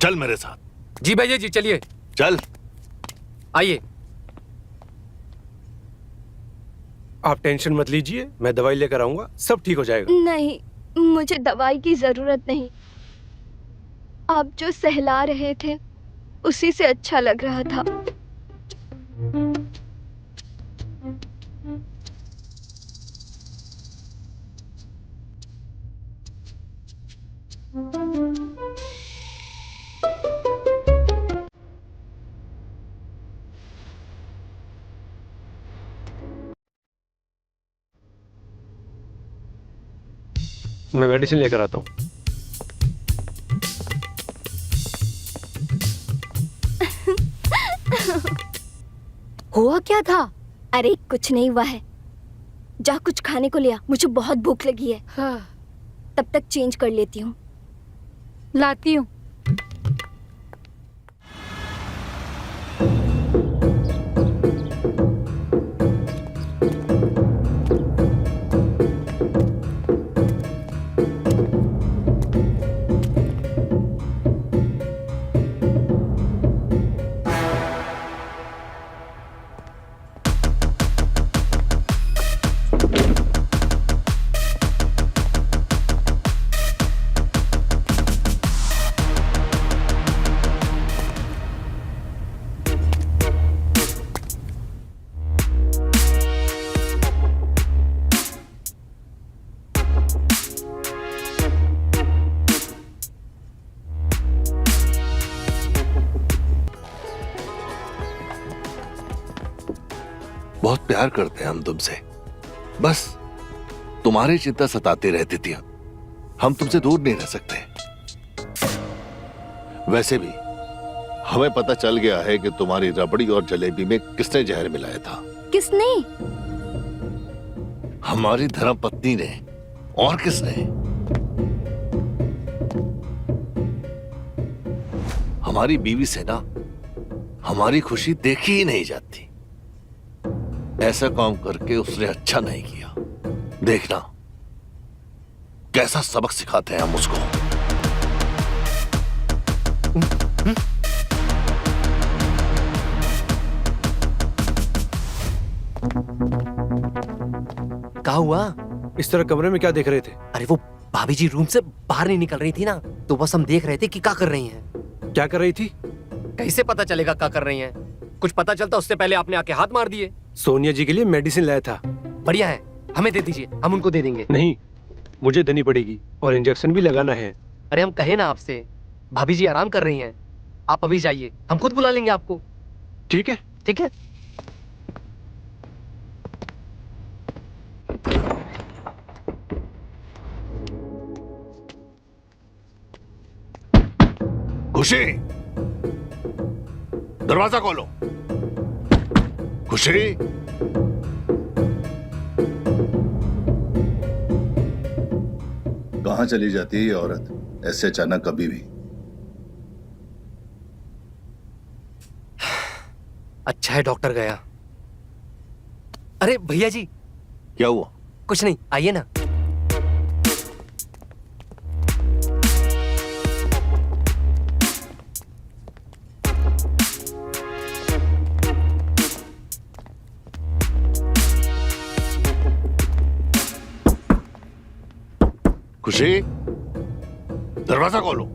चल मेरे साथ। जी भैया जी, चलिए। चल। आइए। आप टेंशन मत लीजिए, मैं दवाई लेकर आऊंगा, सब ठीक हो जाएगा। नहीं, मुझे दवाई की जरूरत नहीं। आप जो सहला रहे थे उसी से अच्छा लग रहा था। मैं मेडिसिन लेकर आता हूँ। हुआ क्या था? अरे कुछ नहीं हुआ है। जा कुछ खाने को लिया, मुझे बहुत भूख लगी है। हाँ। तब तक चेंज कर लेती हूँ। लाती हूँ। बहुत प्यार करते हैं हम तुमसे, बस तुम्हारी चिंता सताती रहती थी। हम तुमसे दूर नहीं रह सकते। वैसे भी हमें पता चल गया है कि तुम्हारी रबड़ी और जलेबी में किसने जहर मिलाया था। किसने? हमारी धर्मपत्नी ने। और किसने? हमारी बीवी से ना हमारी खुशी देखी ही नहीं जाती। ऐसा काम करके उसने अच्छा नहीं किया। देखना कैसा सबक सिखाते हैं हम उसको। क्या हुआ? इस तरह कमरे में क्या देख रहे थे? अरे वो भाभी जी रूम से बाहर नहीं निकल रही थी ना, तो बस हम देख रहे थे कि क्या कर रही हैं। क्या कर रही थी? कैसे पता चलेगा क्या कर रही हैं? कुछ पता चलता उससे पहले आपने आके हाथ मार दिए। सोनिया जी के लिए मेडिसिन लाया था। बढ़िया है, हमें दे दीजिए, हम उनको दे देंगे। नहीं, मुझे देनी पड़ेगी और इंजेक्शन भी लगाना है। अरे हम कहे ना आपसे, भाभी जी आराम कर रही हैं, आप अभी जाइए, हम खुद बुला लेंगे आपको। ठीक है। ठीक है। खुशी, दरवाजा खोलो। खुशी, कहां चली जाती है ये औरत ऐसे अचानक कभी भी? अच्छा है डॉक्टर गया। अरे भैया जी। क्या हुआ? कुछ नहीं, आइए ना। खुशी, दरवाजा खोलो।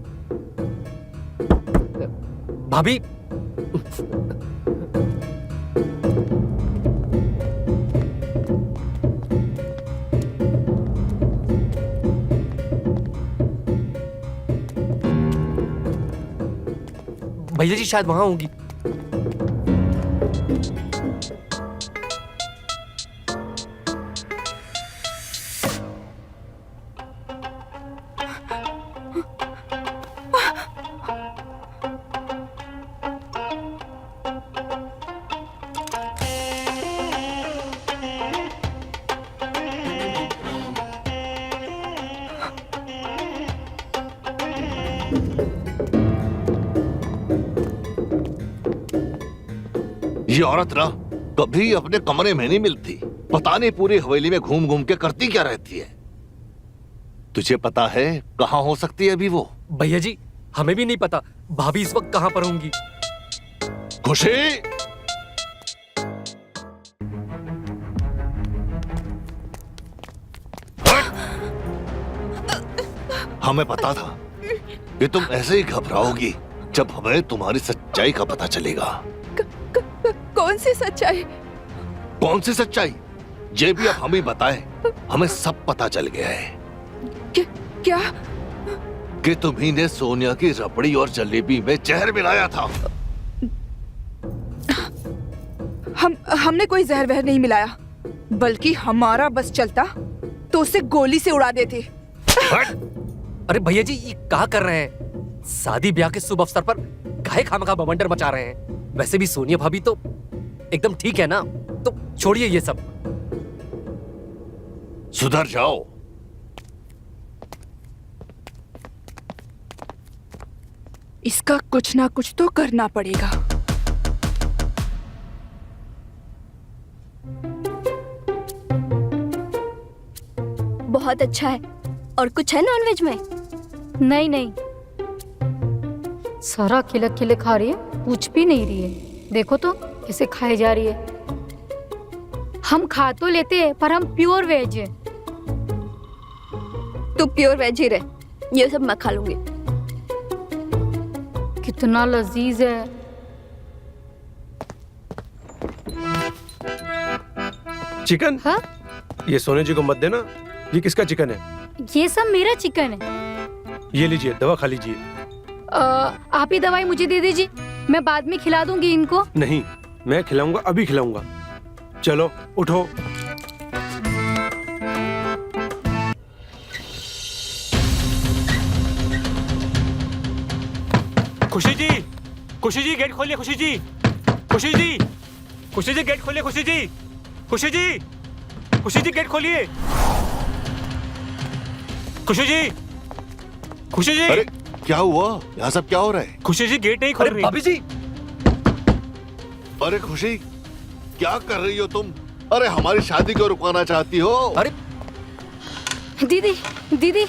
भाभी। भैया जी शायद वहां होगी। ये औरत ना कभी अपने कमरे में नहीं मिलती। पता नहीं पूरी हवेली में घूम घूम के करती क्या रहती है। तुझे पता है कहां हो सकती है अभी वो? भैया जी हमें भी नहीं पता भाभी इस वक्त कहां पर होंगी। खुशी, हमें पता था कि तुम ऐसे ही घबराओगी जब हमें तुम्हारी सच्चाई का पता चलेगा। कौन सी सच्चाई? कौन सी सच्चाई? ये भी अब हम ही बताएं। हमें सब पता चल गया है क्या? कि तुम्ही ने सोनिया की रबड़ी और जलेबी में जहर मिलाया था। हमने कोई जहर वहर नहीं मिलाया, बल्कि हमारा बस चलता तो उसे गोली से उड़ा देते। अरे भैया जी, ये क्या कर रहे हैं? शादी ब्याह के शुभ अवसर पर काहे खामखा बवंडर मचा रहे हैं? वैसे भी सोनिया भाभी तो एकदम ठीक है ना, तो छोड़िए ये सब। सुधर जाओ। इसका कुछ ना कुछ तो करना पड़ेगा। बहुत अच्छा है। और कुछ है नॉनवेज में? नहीं नहीं, सारा खिले खिले खा रही है, पूछ भी नहीं रही है। देखो तो कैसे खाए जा रही है। हम खा तो लेते हैं पर हम प्योर वेज है। तू प्योर वेज ही रहे, ये सब मैं खा लूंगी। कितना लजीज है। चिकन? हाँ, ये सोने जी को मत देना। ये किसका चिकन है? ये सब मेरा चिकन है। ये लीजिए, दवा खा लीजिए। आप ही दवाई मुझे दे दीजिए, मैं बाद में खिला दूंगी इनको। नहीं, मैं खिलाऊंगा, अभी खिलाऊंगा। चलो उठो। खुशी जी, खुशी जी गेट खोलिए। खुशी जी, खुशी जी, खुशी जी गेट खोलिए। खुशी जी, खुशी जी, खुशी जी गेट खोलिए। खुशी जी, खुशी जी। अरे क्या हुआ? यहाँ सब क्या हो रहा है? खुशी जी गेट नहीं खोल अरे रही। भाभी जी, अरे खुशी, क्या कर रही हो तुम? अरे हमारी शादी को रुकवाना चाहती हो? अरे दीदी दीदी,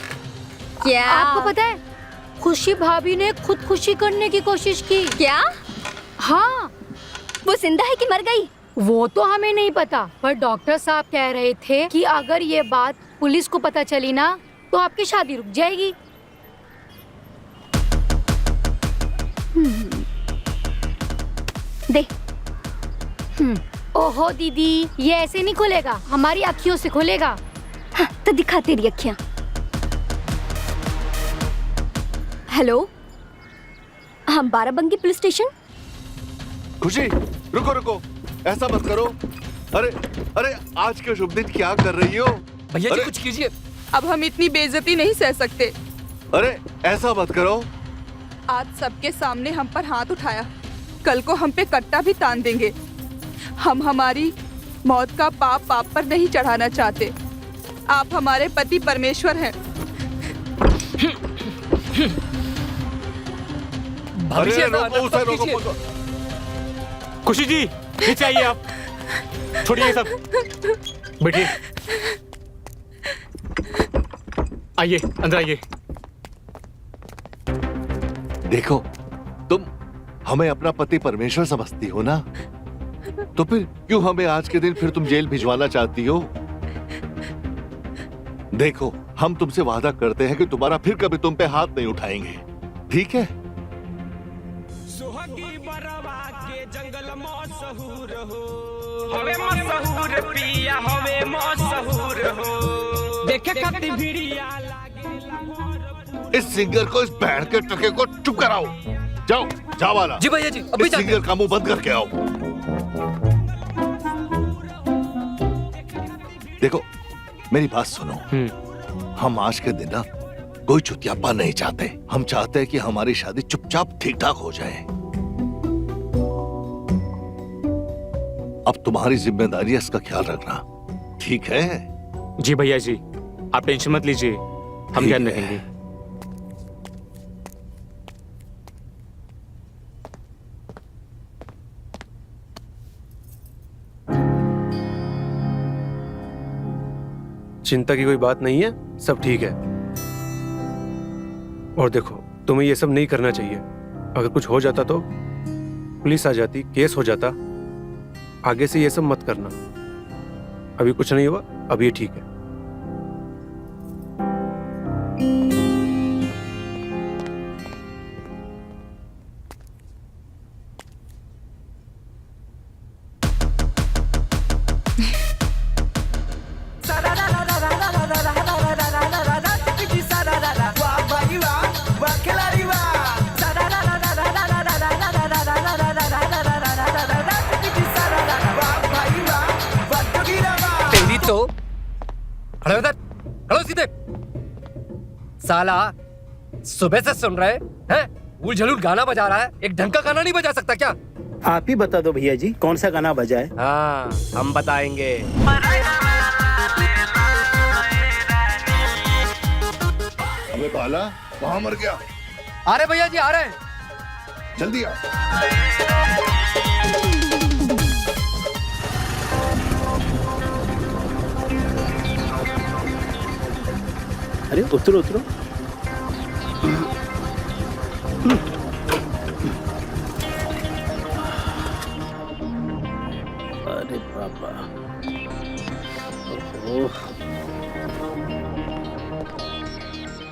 क्या? आपको पता है खुशी भाभी ने खुदकुशी करने की कोशिश की। क्या? हाँ, वो जिंदा है कि मर गई? वो तो हमें नहीं पता, पर डॉक्टर साहब कह रहे थे कि अगर ये बात पुलिस को पता चली ना तो आपकी शादी रुक जाएगी। दे। ओहो दीदी, ये ऐसे नहीं खुलेगा, हमारी अखियों से खुलेगा। हाँ, तो दिखा तेरी अखियां। हेलो, हम बाराबंकी पुलिस स्टेशन। खुशी, रुको रुको, ऐसा मत करो। अरे अरे, आज के शुभ दिन क्या कर रही हो? भैया जी अरे, कुछ कीजिए। अब हम इतनी बेइज्जती नहीं सह सकते। अरे ऐसा मत करो। आज सबके सामने हम पर हाथ उठाया, कल को हम पे कट्टा भी तान देंगे। हम हमारी मौत का पाप आप पर नहीं चढ़ाना चाहते। आप हमारे पति परमेश्वर हैं। भाभी जी, अरे ऐसा रोको उसे, मत रोको कीजिए। पकड़ो। खुशी जी नीचे आइए आप। छोड़िए सब, बैठिए। आइए अंदर आइए। देखो, तुम हमें अपना पति परमेश्वर समझती हो ना, तो फिर क्यों हमें आज के दिन फिर तुम जेल भिजवाना चाहती हो? देखो, हम तुमसे वादा करते हैं कि तुम्हारा फिर कभी तुम पे हाथ नहीं उठाएंगे, ठीक है? सुहागी बरवा के जंगल मशहूर हो, हवे मशहूर पिया हवे मशहूर हो, देखे खातिर भिड़िया लागे। इस सिंगर को, इस बैंड के टके को चुप कराओ। जाओ, जाओ वाला। जी भैया जी, अभी इस जाते सिंगर का मुंह बंद करके आओ। देखो, मेरी बात सुनो। हम आज के दिन ना कोई चुतियापा नहीं चाहते। हम चाहते हैं कि हमारी शादी चुपचाप ठीक ठाक हो जाए। अब तुम्हारी जिम्मेदारी है इसका ख्याल रखना, ठीक है? जी भैया जी, आप टेंशन मत लीजिए, हम ध्यान ठीक है। रखेंगे। चिंता की कोई बात नहीं है, सब ठीक है। और देखो, तुम्हें ये सब नहीं करना चाहिए। अगर कुछ हो जाता तो पुलिस आ जाती, केस हो जाता। आगे से ये सब मत करना। अभी कुछ नहीं हुआ, अब ये ठीक है। तेरी तो खड़े उधर, खड़ो सीधे। साला सुबह से सुन रहे हैं, उल झलूल गाना बजा रहा है, एक ढंग का गाना नहीं बजा सकता क्या? आप ही बता दो भैया जी, कौन सा गाना बजाए? हाँ हम बताएंगे। अबे बाला, वहां मर गया। आ रहे भैया जी, आ रहे हैं। जल्दी आ। अरे उतरो उतरो। अरे बाबा,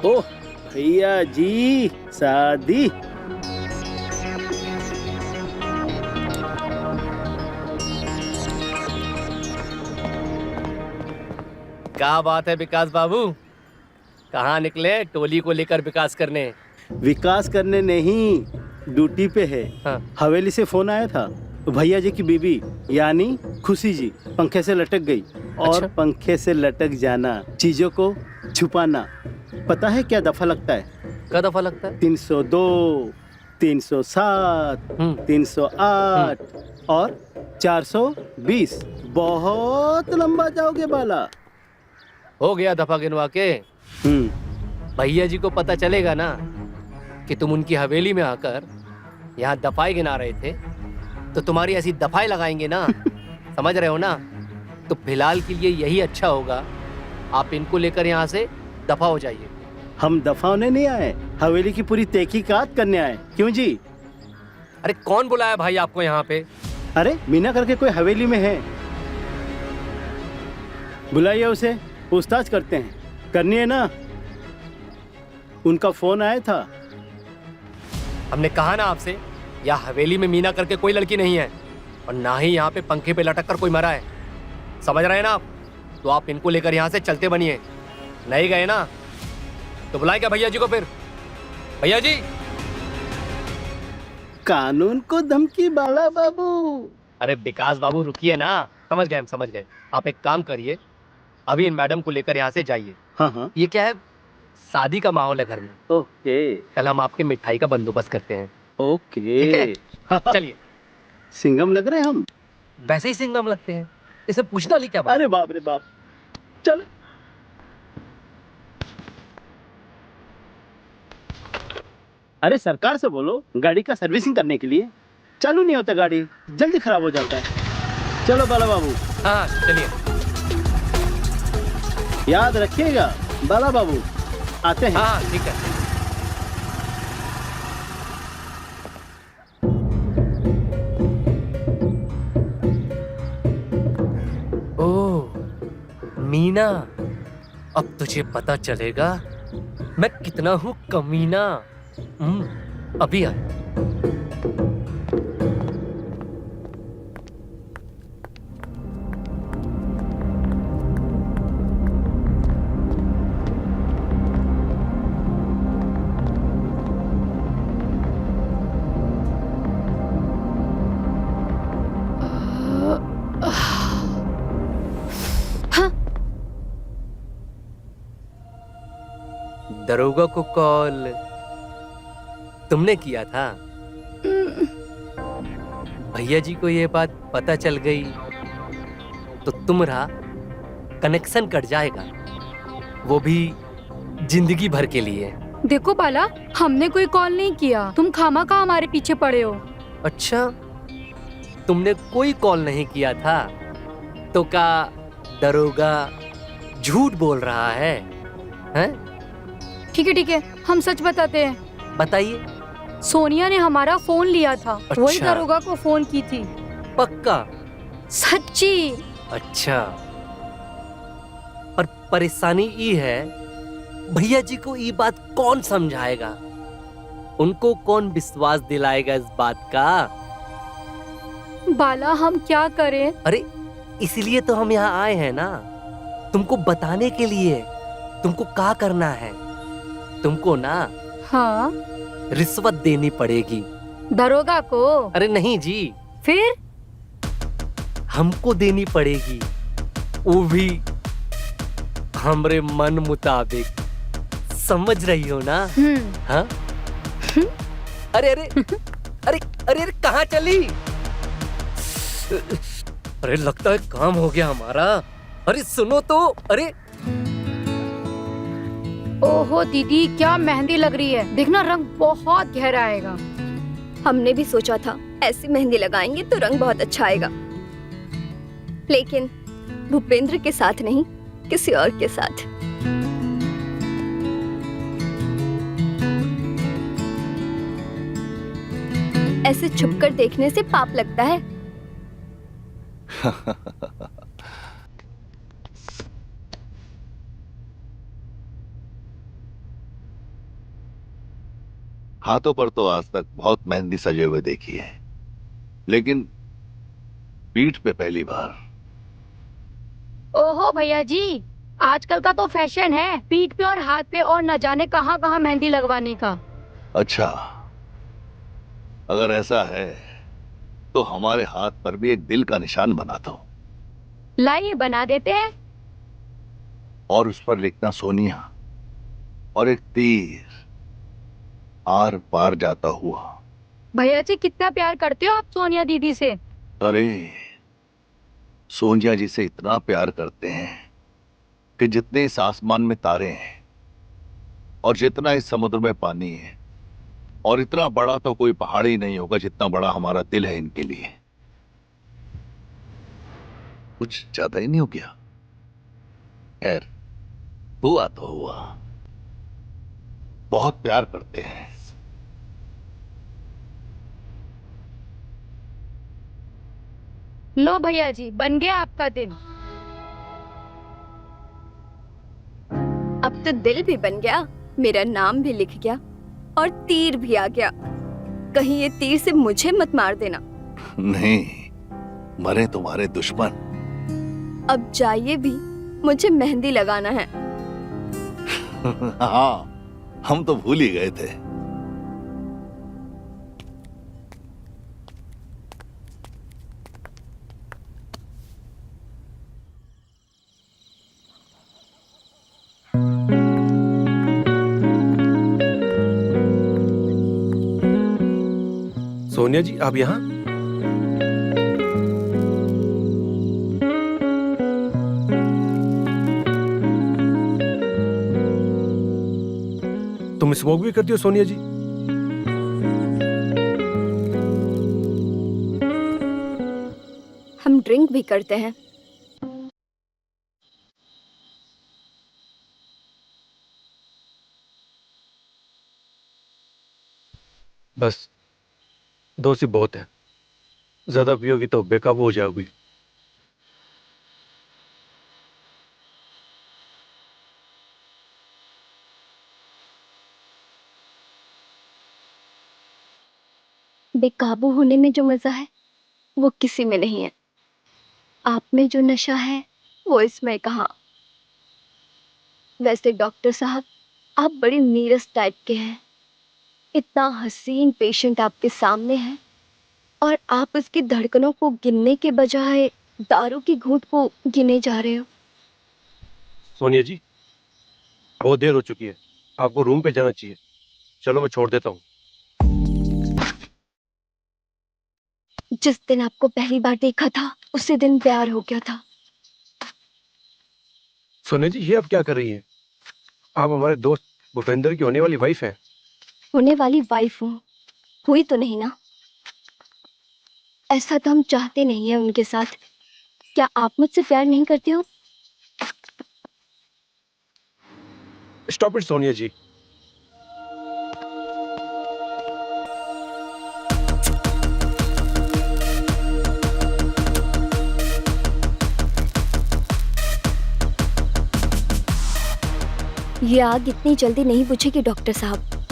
ओह भैया जी, शादी। क्या बात है विकास बाबू, कहाँ निकले टोली को लेकर विकास करने? विकास करने नहीं, ड्यूटी पे है। हाँ। हवेली से फोन आया था, भैया जी की बीबी यानी खुशी जी पंखे से लटक गई। और अच्छा। पंखे से लटक जाना, चीजों को छुपाना, पता है क्या दफा लगता है? क्या दफा लगता है? 302, 307, 308 और 420। बहुत लंबा जाओगे बाला। हो गया दफा गिनवा के। भैया जी को पता चलेगा ना कि तुम उनकी हवेली में आकर यहाँ दफाई गिना रहे थे, तो तुम्हारी ऐसी दफाई लगाएंगे ना। समझ रहे हो ना? तो फिलहाल के लिए यही अच्छा होगा, आप इनको लेकर यहाँ से दफा हो जाइए। हम दफा होने नहीं आए, हवेली की पूरी तहकीकात करने आए। क्यों जी? अरे कौन बुलाया भाई आपको यहाँ पे? अरे मीना करके कोई हवेली में है, बुलाइए उसे, पूछताछ करते हैं। करनी है ना? उनका फोन आया था। हमने कहा ना आपसे, यहाँ हवेली में मीना करके कोई लड़की नहीं है, और ना ही यहाँ पे पंखे पे लटक कर कोई मरा है। समझ रहे हैं ना आप? तो आप इनको लेकर यहाँ से चलते बनिए। नहीं गए ना तो बुलाए क्या भैया जी को फिर? भैया जी, कानून को धमकी बाला बाबू। अरे विकास बाबू रुकिए ना। समझ गए, हम समझ गए। आप एक काम करिए, अभी इन मैडम को लेकर यहाँ से जाइए। हाँ हाँ, ये क्या है, शादी का माहौल है घर में। ओके। कल हम आपके मिठाई का बंदोबस्त करते हैं। ओके। चलिए। सिंगम लग रहे हैं हम। वैसे ही सिंगम लगते हैं, इसे पूछना नहीं क्या बात? अरे बाप रे बाप। चल। अरे सरकार से बोलो गाड़ी का सर्विसिंग करने के लिए। चालू नहीं होता गाड़ी, जल्दी खराब हो जाता है। चलो बाला बाबू। हाँ चलिए। याद रखिएगा बाला बाबू, आते हैं। हाँ ठीक है। ओह मीना, अब तुझे पता चलेगा मैं कितना हूँ कमीना। अभी आए। दरोगा को कॉल तुमने किया था? भैया जी को ये बात पता चल गई तो तुम्हारा कनेक्शन कट जाएगा, वो भी जिंदगी भर के लिए। देखो बाला, हमने कोई कॉल नहीं किया, तुम खामखा हमारे पीछे पड़े हो। अच्छा, तुमने कोई कॉल नहीं किया था तो क्या दरोगा झूठ बोल रहा है? हैं? ठीक है, हम सच बताते हैं। बताइए। सोनिया ने हमारा फोन लिया था, वही अच्छा। दरोगा को फोन की थी। पक्का? सच्ची। अच्छा, पर परेशानी ये है, भैया जी को ये बात कौन समझाएगा? उनको कौन विश्वास दिलाएगा इस बात का? बाला हम क्या करें? अरे इसलिए तो हम यहाँ आए हैं ना, तुमको बताने के लिए। तुमको क्या करना है, तुमको ना हाँ। रिश्वत देनी पड़ेगी। दरोगा को? अरे नहीं जी, फिर? हमको देनी पड़ेगी, वो भी हमरे मन मुताबिक। समझ रही हो ना? हाँ? अरे अरे अरे अरे अरे कहाँ चली? अरे लगता है काम हो गया हमारा। अरे सुनो तो। अरे ओहो दीदी, क्या मेहंदी लग रही है, देखना रंग बहुत गहरा आएगा। हमने भी सोचा था ऐसी मेहंदी लगाएंगे तो रंग बहुत अच्छा आएगा, लेकिन भूपेंद्र के साथ नहीं, किसी और के साथ। ऐसे छुपकर देखने से पाप लगता है। हाथों पर तो आज तक बहुत मेहंदी सजे हुए देखी है, लेकिन पीठ पे पहली बार। ओहो भैया जी, आजकल का तो फैशन है पीठ पे और हाथ पे और न जाने कहाँ कहाँ मेहंदी लगवाने का। अच्छा, अगर ऐसा है तो हमारे हाथ पर भी एक दिल का निशान बना दो, लाइए बना देते हैं। और उस पर लिखना सोनिया, और एक तीर आर पार जाता हुआ। भैया जी कितना प्यार करते हो आप सोनिया दीदी से? अरे सोनिया जी से इतना प्यार करते हैं कि जितने इस आसमान में तारे हैं और जितना इस समुद्र में पानी है, और इतना बड़ा तो कोई पहाड़ ही नहीं होगा जितना बड़ा हमारा दिल है इनके लिए। कुछ ज्यादा ही नहीं हो गया? खैर, हुआ तो हुआ। बहुत प्यार करते हैं। लो भैया जी, बन गया आपका दिल। अब तो दिल भी बन गया, मेरा नाम भी लिख गया, और तीर भी आ गया। कहीं ये तीर से मुझे मत मार देना। नहीं, मरे तुम्हारे दुश्मन। अब जाइए भी, मुझे मेहंदी लगाना है। हाँ, हम तो भूल ही गए थे। सोनिया जी, आप यहाँ? तुम स्मोक भी करती हो सोनिया जी? हम ड्रिंक भी करते हैं। बस दो सी बहुत है, ज्यादा पियोगी तो बेकाबू हो जाओगी। बेकाबू होने में जो मजा है वो किसी में नहीं है। आप में जो नशा है वो इसमें कहाँ। वैसे डॉक्टर साहब, आप बड़ी नीरस टाइप के हैं। इतना हसीन पेशेंट आपके सामने है और आप उसकी धड़कनों को गिनने के बजाय दारू की घूंट को गिने जा रहे हो। सोनिया जी, बहुत देर हो चुकी है, आपको रूम पे जाना चाहिए। चलो मैं छोड़ देता हूँ। जिस दिन आपको पहली बार देखा था उसी दिन प्यार हो गया था। सोनिया जी, ये आप क्या कर रही हैं? आप हमारे दोस्त भूपेंद्र की होने वाली वाइफ हैं। होने वाली वाइफ हूँ, हुई तो नहीं ना। ऐसा तो हम चाहते नहीं है उनके साथ। क्या आप मुझसे प्यार नहीं करते हो? स्टॉप इट सोनिया जी। ये आग इतनी जल्दी नहीं बुझेगी डॉक्टर साहब।